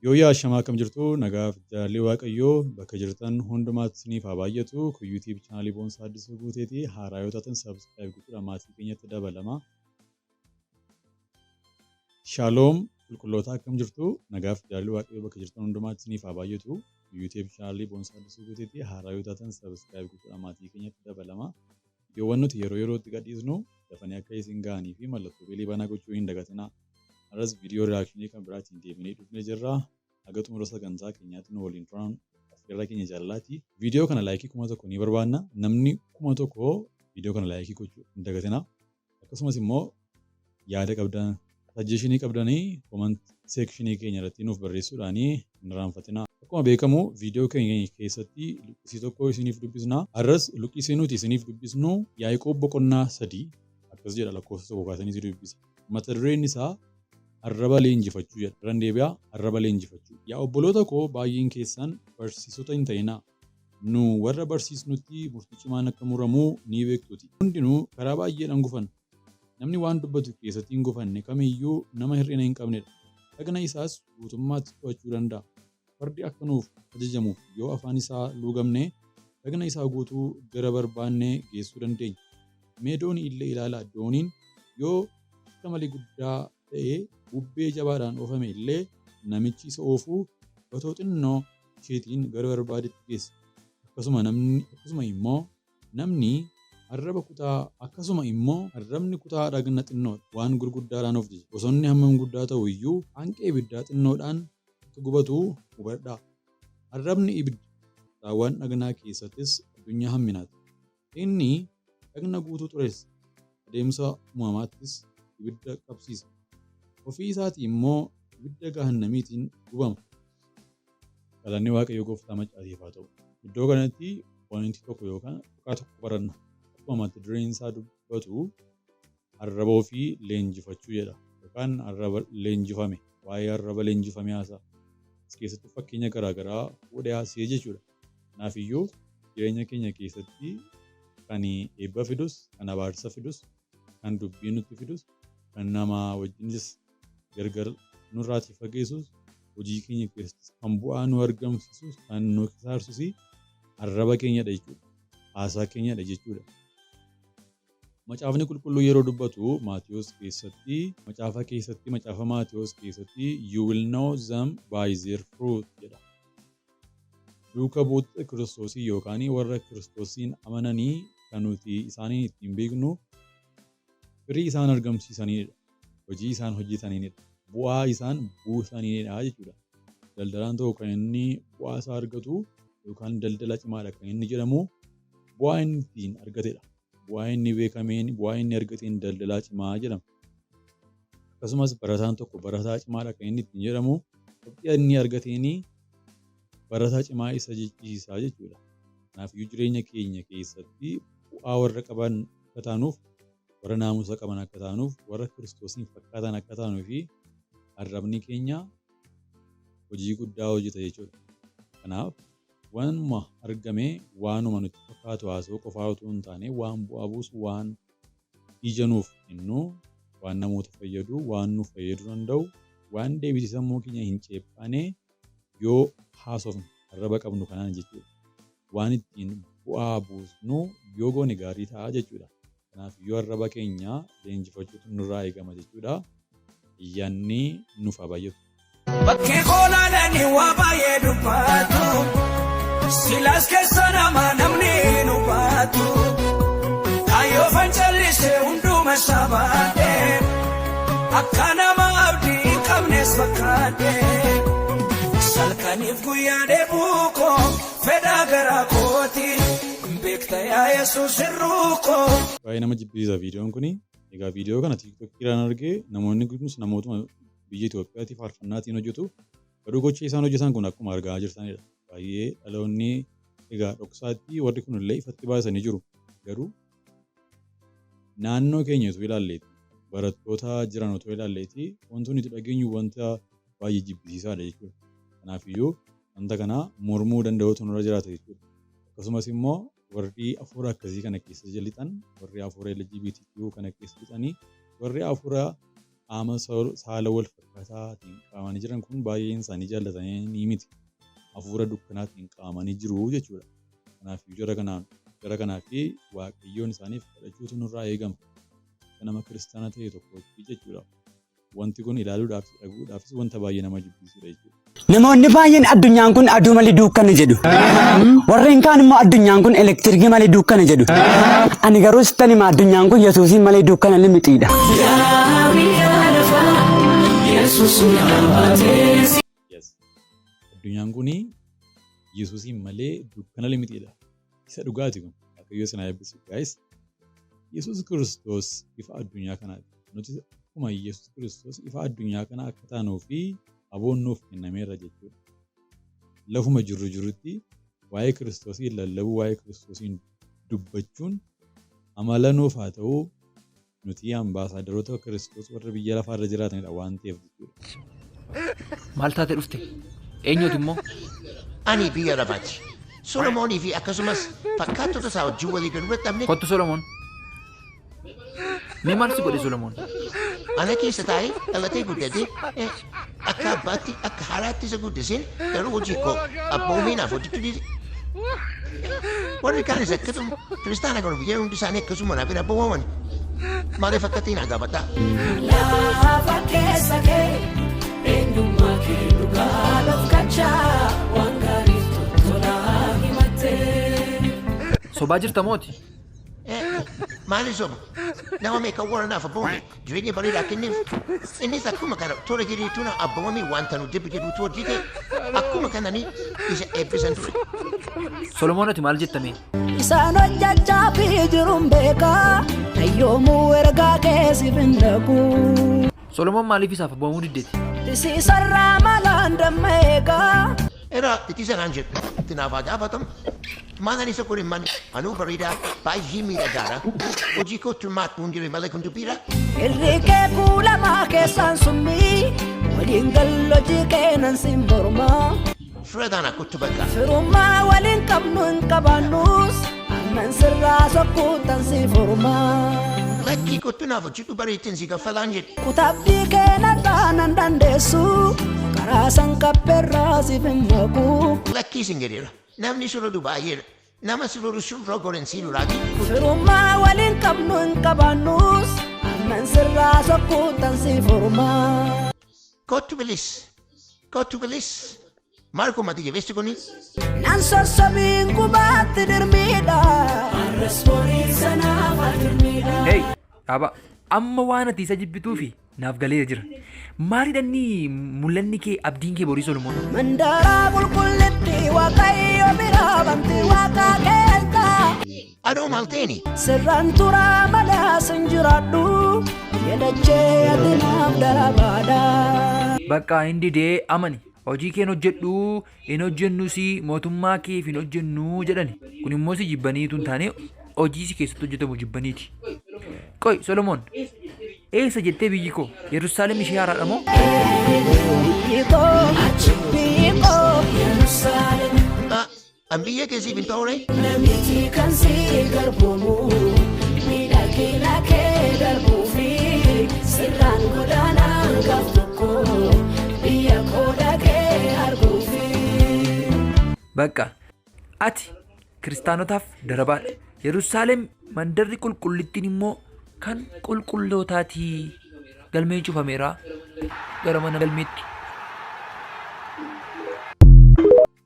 Yoo shamaa akkam jirtu nagaaf jaalalli waaqayyoo bakka jirtan hundumaatti isiniif haa baay'atu. Kun YouTube chaanaalii Boonsaa Addisuu Guuteeti. Haaraa yoo taatan subscribe gochuudhaan maatii keenyatti dabalama. Shaaloom qulqulloota akkam jirtu nagaaf jaalalli waaqayyoo bakka jirtan hundumaatti isiniif haa baay'atu. YouTube chaanaalii Boonsaa Addisuu Guuteeti. Haaraa yoo taatan subscribe gochuudhaan maatii keenyatti dabalama. Viidiyoowwan nuti yerootti gadhiisnu dafanii akka isin ga'anii fi mallattoo beelii banaa gochuu hin dagatinaa. Arras viidiyoo reakshinii kan biraatiin deebinee dhufnee jirra. Haga xumura sagantaa keenyaatti nu waliin turan affeerraa keenya jaalalaati. Viidiyoo kana laayikii 1000 ni barbaanna. Namni 1000 viidiyoo kana laayikii gochuu hin dagatinaa. Akkasumas immoo yaada qabdan, sajjeshinii qabdanii comment sekshinii keenya irratti nuuf barreessuudhaan hin irraanfatinaa. Akkuma beekamu viidiyoo keenya keessatti luqqisii tokko isiniif dubbisna. Arras luqqisii nuti isiniif dubbisnu Yaaqoob boqonnaa 3 akkas jedha lakkoofsa tokko kaasanii si dubbisa. Mata dureen isaa arraba leenjifachuu jedha. Irraan deebi'aa arraba leenjifachuu. Yaa obboloota koo baay'een keessan barsiisota hin ta'inaa. Nu warra barsiisnutti murtii cimaan akka muramu ni beektuuti. Hundinuu karaa baay'eedhaan gufan. Namni waan dubbatu keessatti hin gufanne kamiyyuu nama hir'ina hin qabnedha. Dhagna isaas guutummaatti to'achuu danda'a. Fardi akka nuuf ajajamuuf yoo afaan isaa luugamne dhagna isaa guutuu gara barbaanne geessuu dandeenya. Mee doonii illee ilaalaa. Dooniin yoo akka malee guddaa ta'ee bubbee jabaadhaan oofame illee namichi isa oofuu otoo xinnoo isheetiin gara barbaadetti geessa. Akkasuma immoo arrabni kutaa dhagna xinnoo waan gurguddaadhaan of jija. Bosonni hammam guddaa ta'u iyyuu hanqee ibiddaa xinnoodhaan akka gubatu hubadhaa. Arrabni ibidda raawwan dhagnaa keessattis addunyaa hamminaati. Inni dhagna guutuu xureessa. Adeemsa uumamaattis ibidda qabsiisa. Ofii isaatii immoo ibidda gahannamiitiin gubama. Galanni Waaqayyoo Gooftaa Maccaatiif haa ta'u. Iddoo kanatti wanti tokko yookaan tuqaa tokko baranna. Akkuma mata dureen isaa dubbatu arraba ofii leenjifachuu jedha. Yookaan arraba leenjifame. Waa'ee arraba leenjifamee haasa'a. As keessatti fakkeenya garaagaraa fuudhee haasa'ee jechuudha. Kanaafiyyuu jireenya keenya keessatti kan eebba fidus, kan abaarsa fidus, kan dubbii nutti fidus, kan nama wajjinis gargar nurraatii fageessus, hojii keenya keessatti kan bu'aa nu argamsiisus, kan nu kisaarsus arraba keenyadha jechuudha. Haasaa keenyadha jechuudha. Macaafni qulqulluu yeroo dubbatu macaafa Maatiyos keessatti you will know them by their fruit jedha. Duuka buutota Kiristoosii yookaan warra Kiristoosiin amananii kan nuti isaaniin ittiin beeknu firii isaan argamsiisanidha. Hojii isaan hojjetanidha. Bu'aa isaan buusanidha jechuudha. Daldalaan tokko kan inni bu'aa isaa argatu yookaan daldala cimaadha kan inni jedhamu bu'aa inni ittiin argatedha. Bu'aa inni beekameen, bu'aa inni argateen daldalaa cimaa jedhama. Akkasumas barataan tokko barataa cimaadha kan inni ittiin jedhamu qophii inni argateen barataa cimaa isa jechisiisaa jechuudha. Kanaafuu jireenya keenya keessatti bu'aa warra qaban akka taanuuf, warra naamusa qaban akka taanuuf, warra Kiristoosiin fakkaatan akka taanuu fi arrabni keenya hojii guddaa hojjeta jechuudha. Kanaaf waanuma argamee waanuma nutti fakkaatu haasa'uu qofaa otoo hin taane waan bu'aa buusu, waan ija nuuf kennu, waan namoota fayyadu, waan nuuf fayyaduu danda'u, waan deebisee sammuu keenya hin ceephaane yoo haasofnu arraba qabnu kanaan jechuudha. Waan ittiin bu'aa buusnu yoo goone gaarii ta'a jechuudha. Kanaaf yoo arraba keenya leenjifachuutu nurraa eegama jechuudha. Iyyaanni nuuf haa baay'atu. Bakkee koolaadhaani waa baay'ee dubbatu. Silaas keessa nama namni nu baatu. Kaayyoo fancallisee hunduma sabaadhee. Akka nama abdii hin qabnes fakkaatee. Salkaniif guyyaa deebuukoo fedhaa garaa kooti. Beekta yaa Yesuus hirruukoo. Baay'ee nama jibbisiisa viidiyoon kuni. Egaa viidiyoo kana tiiktookiraan argee namoonni kunis namootuma biyya Itoophiyaatti faarfannaatiin hojjetu. Garuu gocha isaan hojjetan kun akkuma argaa jirtanidha. Baay'ee dhaloonni egaa dhoksaatti warri kun illee ifatti baasanii jiru. Garuu naannoo keenya osoo ilaalleeti, barattoota jiran osoo ilaalleeti, wanti nuti dhageenyu wanta baay'ee jibbisiisaadha jechuudha. Kanaafiyyuu wanta kana mormuu danda'uutu nurra jiraata jechuudha. Akkasumas immoo warri hafuura akkasii kana keessa jallitan, warri hafuura LGBTQ kana keessa lixanii, warri hafuura qaama saala wal fakkaataatiin qaamanii jiran kun baay'een isaanii jaallatanii ni miti. Hafuura dukkanaatiin qaamanii jiru jechuudha. Kanaaf jara kanaa fi waaqayyoon isaaniif kadhachuutu nurraa eegama. Nama kiristaana ta'e tokkotti jechuudha. Wanti kun ilaaluudhaaf dhaguudhaafis wanta baay'ee nama jibbisiisudha jechuudha. Namoonni baay'een addunyaan kun aduu malee dukkana jedhu. Warreen kaan immoo addunyaan kun elektirikii malee dukkana jedhu. Ani garuu sittan hima addunyaan kun Yesuusiin malee dukkana limitiidha. Addunyaan kun Yesuusiin malee dukkana limitiidha. Isa dhugaati kun waaqayyo sana eebbisu guys. Yesuus Kiristoos ifa addunyaa kanaati. Nuti akkuma Yesuus Kiristoos ifa addunyaa kana akka taanuu fi aboon nuuf kennameera jechuudha. Lafuma jirutti waa'ee Kiristoosii lallabuu waa'ee Kiristoosiin dubbachuun amala nuuf haa ta'u nuti ambaasaadarota Kiristoos warra biyya lafaarra jiraatanidha waan ta'eef jechuudha. Maal taate dhufte? Eenyutu immoo? Ani biyya lafaati. Solomoonii fi akkasumas fakkaattota isaa wajjin walii gad fudhatamne. Kottu Solomoon. Mee maal si godhe Solomoon? Ana keessa taa'ee dhalatee guddate akka abbaatti akka haaraatti isa guddiseen garuu hojii koo abboominaaf hojjechuu dhiise. Warri kaanis akkasuma kiristaana garuu biyya hundi isaanii akkasuma naaf hin abboomaman. Maaliif akkatti hin gaafadhaa? Lafa keessa kee eenyummaa kee dhugaa lafkachaa waan gaarii tolaa himattee. Sobaa jirta mooti? Maali soba? Nama meeqa warra naaf abboome jireenya bareedaa kenneef innis akkuma kana tola jedheetuun abboomamee wanta nu jibbi jedhuutu hojjete akkuma kananii isa eebbisan ture. Solomoon ati maal jettame? Isaan hojjechaa fi jiruun beekaa hayyoomuu ergaa keessiif hin dhaqu. Solomoon maaliif isaaf abboomuu diddeeti? Isiisarraa malaan damma eegaa. Era itti sanaan jedhu itti naaf haa gaafatamu. Maalaan isa kun imman anuu bareedaa baay'ee miidhagaadha. Hojii kootu maatti hundee malee kun dubbiidha. Hirrikee kuulamaa keessaan summii waliin gallojii keenan sin mormaa. Firadaan akkuttu bakka. Firummaa waliin qabnu hin qabaannus amman sirraa sokkuutan si formaa. Lakkii kottu naaf hojjedhu bareettiin si kaffalaan jedhe. Kutabbii keenarraa nan dandeessu karaa san qabbeerraa siif hin maqu. Lakkii sin jedheera. Namni suradu baay'eedha. Nama suradu surra goren si luraati. Firummaa waliin qabnu hin qabaannus amman sirraa sokkuutan si formaa. Kottu bilis. Kottu bilis. Marko mati jabeessi kuni. Nan sossobiin qubaatti dirmiidha. Arras borii sanaaf dirmiidha. Hey, dhaaba amma waan ati isa jibbituu fi naaf galeera jira. Maalidhanni mul'anni kee abdiin kee borii Solomoon? Mandaaraa qulqullitti waaqayyo biraa banti waaqa keessa. Adoo maal ta'eni? Sirraan turaa malee sin jiraadhu jedhachee ati naaf darabaadha. Bakka hin didee amani. Hojii keen hojjedhu hin hojjennus mootummaa keef hin hojjennu jedhani. Kun immoo si jibbaniitu hin taane hojii si keessatti hojjetamu jibbaniiti. Qoy Solomoon eessa jettee biyyi koo Yerusaalem ishee haaraadha moo? Biyyi koo Yerusaalem. An biyya keessiif hin ta'ure? Namichi kan si garboomu miidhagina kee darbuu fi sirraan godaanaan gaaf tokko biyya koo dhaqee arguu fi. Bakka ati kiristaanotaaf darabaadha. Yerusaalem mandarri qulqullittiin immoo kan qulqullootaati. Galmeen cufameera gara mana galmeetti.